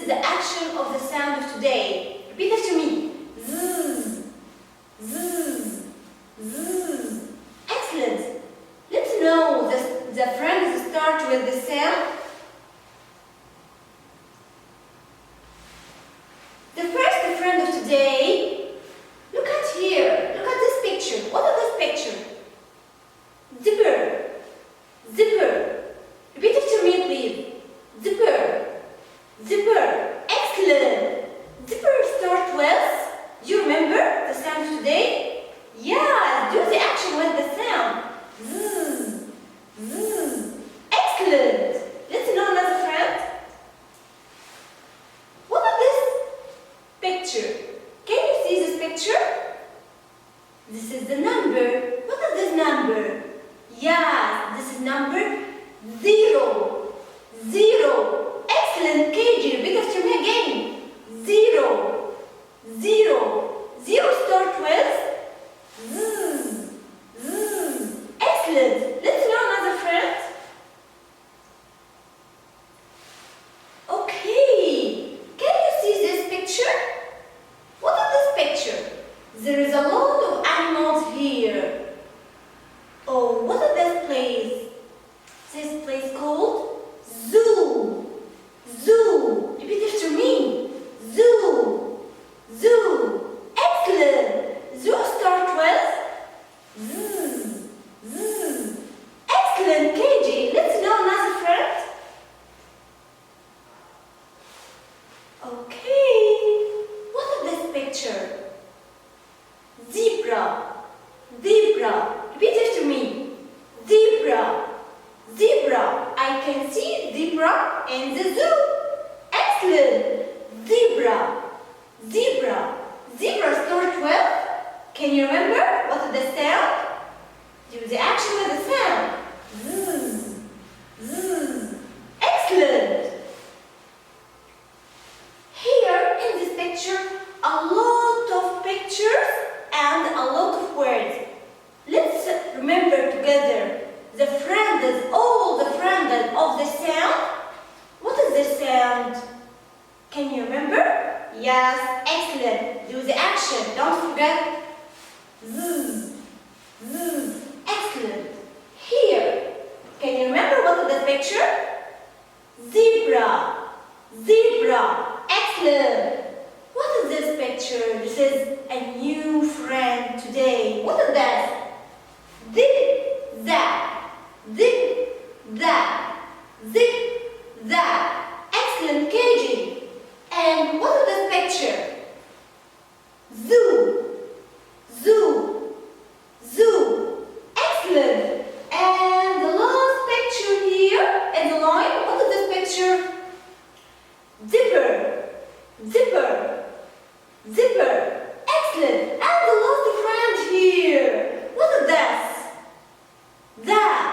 is the action of the sound of today. Repeat after me. Zzz, zzz, zzz. Excellent. Let's know the friends start with the sound. The first friend of today, look at here. Look at this picture. What is this picture? Zipper. Zipper. Repeat after me, please. Zipper. Zipper. Excellent. Zipper start with. Do you remember the sound of today? Yeah, do the action with the sound. Zzz. Zzz. Excellent. Let's know another friend. What is this picture? Can you see this picture? This is the number. What is this number? Yeah, this is number 0. 0. Excellent, KG. Repeat after me again. 0. 0. 0 start with zzz. Zzz. Excellent. Let's know another friend. Okay. Can you see this picture? What is this picture? There is a lot of animals here. Oh, what is this place? This place called zoo. Zoo. Repeat after me. Zoo. Zoo. Excellent. Zoo start with zzz. Zzz. Excellent, KG. Let's know another friend. Okay. What is this picture? Zebra. Zebra. Repeat after me. Zebra. Zebra. I can see zebra in the zoo. Excellent. Zebra. Zebra. Zebra start with. Can you remember what is the sound? Do the action with the sound. Zzz. Zzz. Excellent. Here in this picture, a lot of pictures and a lot of words. Let's remember together the friends, all the friends of the sound. What is the sound? Can you remember? Yes, excellent. Do the action. Don't forget. Zzz. Zzz. Excellent. Here. Can you remember what is the picture? Zebra. Zebra. Excellent. What is this picture? This is a new friend today. What is that? Zip, that. Zip, that. Zip, that. Excellent, KG. And what is this picture? Zoo. Zoo. Zoo. Excellent. And the last picture here in the line, what is this picture? Zipper. Zipper. Zipper. Excellent. And the last friend here. What is this? That.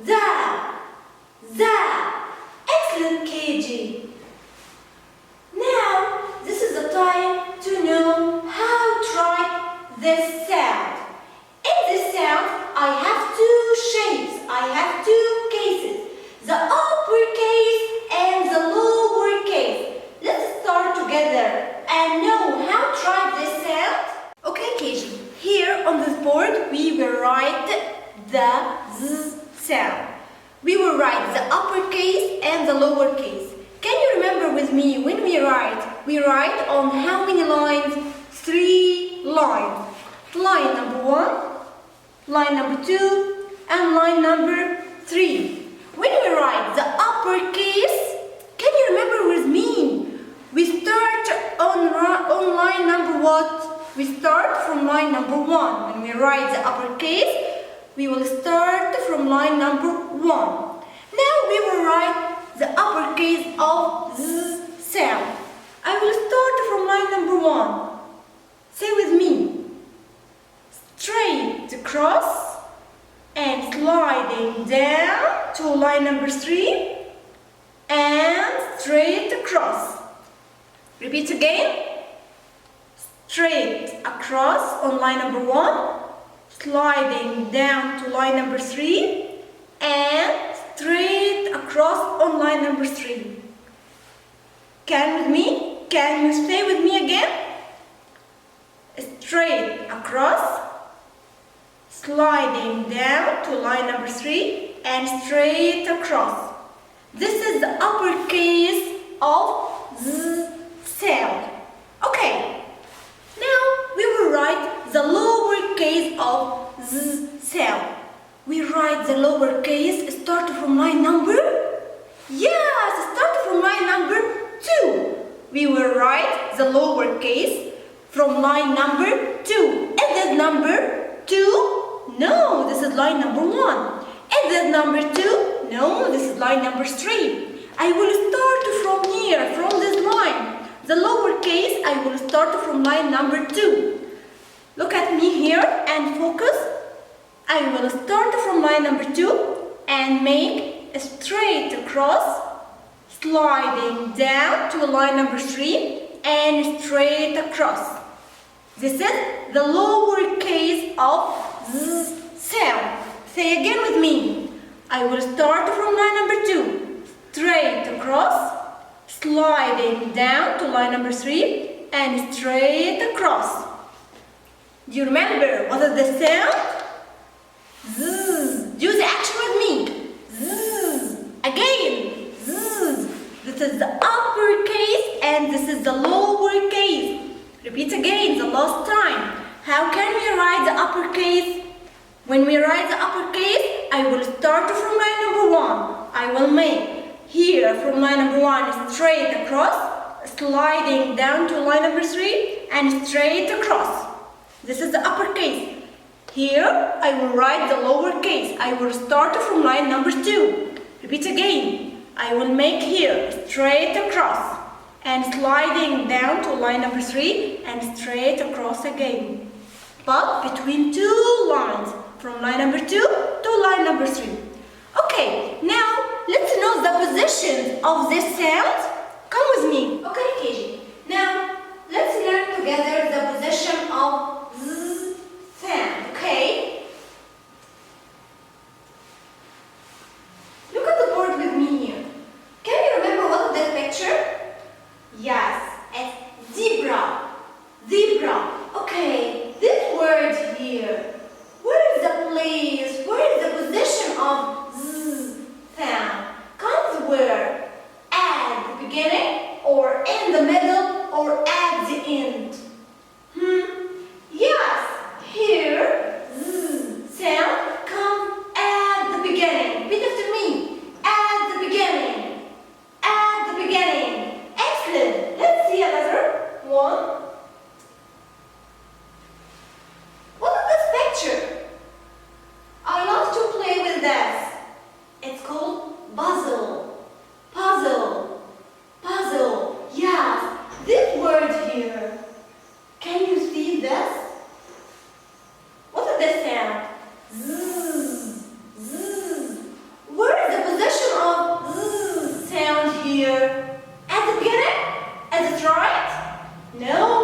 That. That. Excellent, KG. Now, this is the time to know how to write this sound. In this sound, I have two shapes. I have two cases. The uppercase and the lowercase. Let's start together and know how to write this sound. Okay, KG. Here on this board, we will write the z sound. We will write the uppercase and the lowercase. Can you remember with me when we write? We write on how many lines? 3 lines. Line number 1, line number 2, and line number 3. When we write the uppercase, can you remember with me? We start on line number what? We start from line number 1. When we write the uppercase, we will start from line number 1. Now we will write the uppercase of z sound. I will start from line number 1. Say with me. Straight across and sliding down to line number 3 and straight across. Repeat again. Straight across on line number 1, sliding down to line number 3 and straight across on line number 3. Can you say with me again? Straight across, sliding down to line number 3, and straight across. This is the uppercase of Z sound. Okay, now we will write the lowercase of Z sound. We write the lowercase start from line number? Yes, start from line number 2. We will write the lowercase from line number 2. Is this number 2? No, this is line number 1. Is this number 2? No, this is line number 3. I will start from here, from this line. The lowercase, I will start from line number 2. Look at me here and focus. I will start from line number 2 and make a straight across, sliding down to line number 3 and straight across. This is the lowercase of Z sound. Say again with me. I will start from line number 2, straight across, sliding down to line number 3 and straight across. Do you remember what is the sound? Z. Do the action with me. Z. Again. Z. This is the uppercase and this is the lowercase. Repeat again the last time. How can we write the uppercase? When we write the uppercase, I will start from line number 1. I will make here from line number 1 straight across, sliding down to line number 3 and straight across. This is the uppercase. Here I will write the lowercase. I will start from line number 2. Repeat again. I will make here straight across and sliding down to line number 3 and straight across again. But between 2 lines, from line number 2 to line number 3. Okay, now let's know the positions of this sound. Come with me. Okay, KG. Now let's learn together the position of Z sound. Okay? Look at the board with me here. Can you remember what is this picture? Yes, it's zebra. Zebra. Okay, this word here. Where is the place? Where is the position of Z sound? Comes where? At the beginning, or in the middle, or at the end? Yes, here Z sound comes at the beginning. Repeat after me. At the beginning. At the beginning. Excellent. Let's see another one. What is this picture? I love to play with this. It's called puzzle. Puzzle. Puzzle. Yes, this word here. Can you see this? What is this sound? Zzz. Zzz. Where is the position of zzz sound here? At the beginning? Is it right? No.